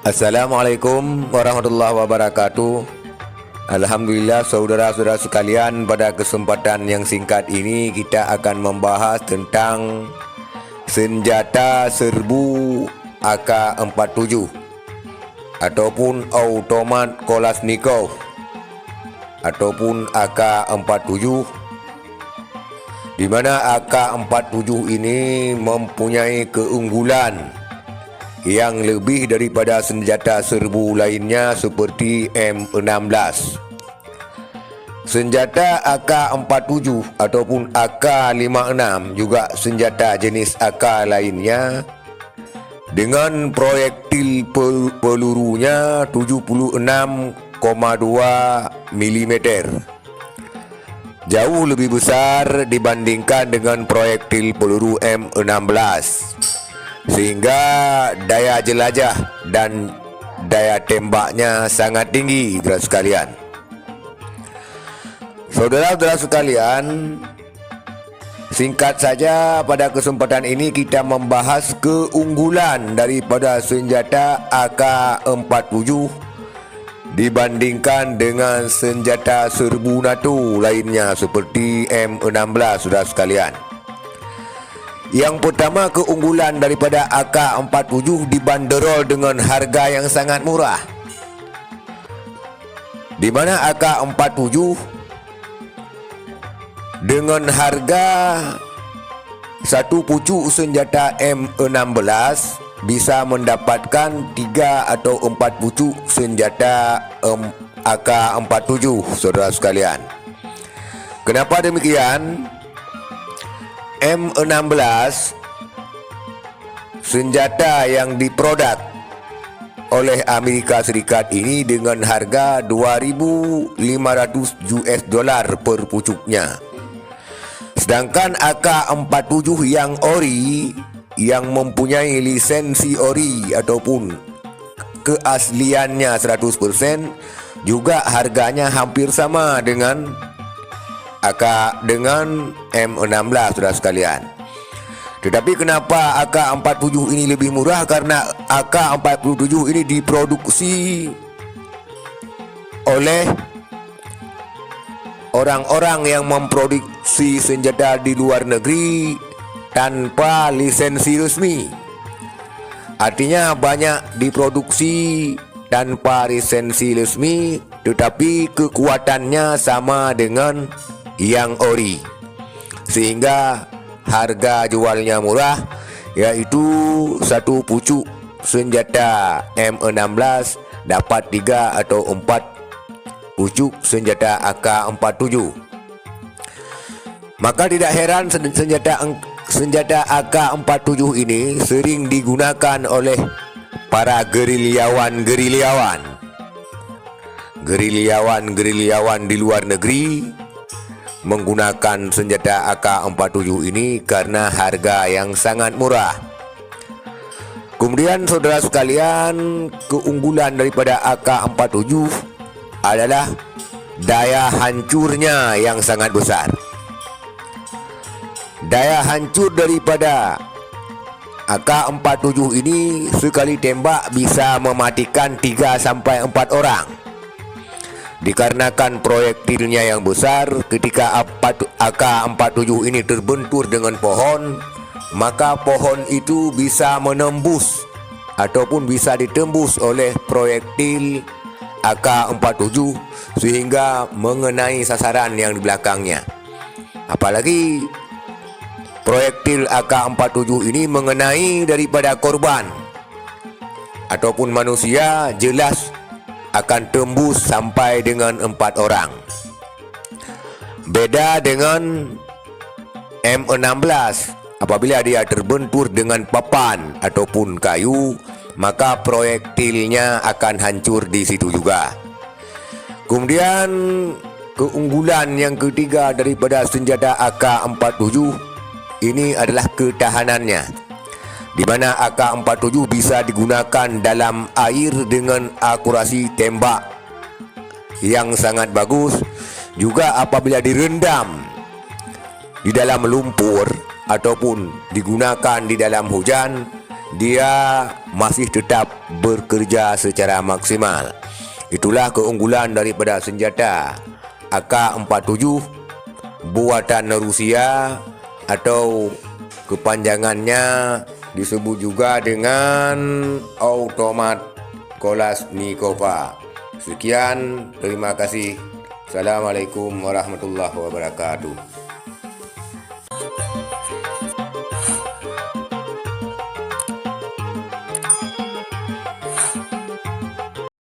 Assalamualaikum warahmatullahi wabarakatuh. Alhamdulillah saudara-saudara sekalian, pada kesempatan yang singkat ini kita akan membahas tentang senjata serbu AK-47 ataupun automat Kalashnikov ataupun AK-47, di mana AK-47 ini mempunyai keunggulan yang lebih daripada senjata serbu lainnya seperti M16. Senjata AK-47 ataupun AK-56 juga senjata jenis AK lainnya dengan proyektil pelurunya 76,2 mm, jauh lebih besar dibandingkan dengan proyektil peluru M16, sehingga daya jelajah dan daya tembaknya sangat tinggi, saudara sekalian. Saudara-saudara sekalian, singkat saja pada kesempatan ini kita membahas keunggulan daripada senjata AK-47 dibandingkan dengan senjata serbu NATO lainnya seperti M16, saudara sekalian. Yang pertama, keunggulan daripada AK-47 dibanderol dengan harga yang sangat murah, di mana AK-47 dengan harga satu pucuk senjata M16 bisa mendapatkan 3 atau 4 pucuk senjata AK-47, saudara sekalian. Kenapa demikian? M16 senjata yang diproduk oleh Amerika Serikat ini dengan harga 2.500 US dollar per pucuknya. Sedangkan AK-47 yang ori, yang mempunyai lisensi ori ataupun keasliannya 100%, juga harganya hampir sama dengan M16, saudara sekalian. Tetapi kenapa AK-47 ini lebih murah? Karena AK-47 ini diproduksi oleh orang-orang yang memproduksi senjata di luar negeri tanpa lisensi resmi. Artinya banyak diproduksi tanpa lisensi resmi, tetapi kekuatannya sama dengan yang ori, sehingga harga jualnya murah, yaitu satu pucuk senjata M16 dapat 3 atau 4 pucuk senjata AK-47. Maka tidak heran senjata AK-47 ini sering digunakan oleh para gerilyawan di luar negeri menggunakan senjata AK-47 ini karena harga yang sangat murah. Kemudian saudara sekalian, keunggulan daripada AK-47 adalah daya hancurnya yang sangat besar. Daya hancur daripada AK-47 ini sekali tembak bisa mematikan 3 sampai 4 orang. Dikarenakan proyektilnya yang besar, ketika AK-47 ini terbentur dengan pohon, maka pohon itu bisa menembus ataupun bisa ditembus oleh proyektil AK-47 sehingga mengenai sasaran yang di belakangnya. Apalagi proyektil AK-47 ini mengenai daripada korban ataupun manusia, jelas akan tembus sampai dengan 4 orang. Beda dengan M16, apabila dia terbentur dengan papan ataupun kayu, maka proyektilnya akan hancur di situ juga. Kemudian keunggulan yang ketiga daripada senjata AK-47 ini adalah ketahanannya, di mana AK-47 bisa digunakan dalam air dengan akurasi tembak yang sangat bagus. Juga apabila direndam di dalam lumpur ataupun digunakan di dalam hujan, dia masih tetap bekerja secara maksimal. Itulah keunggulan daripada senjata AK-47 buatan Rusia, atau kepanjangannya disebut juga dengan automat Kalashnikova. Sekian, terima kasih. Assalamualaikum warahmatullahi wabarakatuh.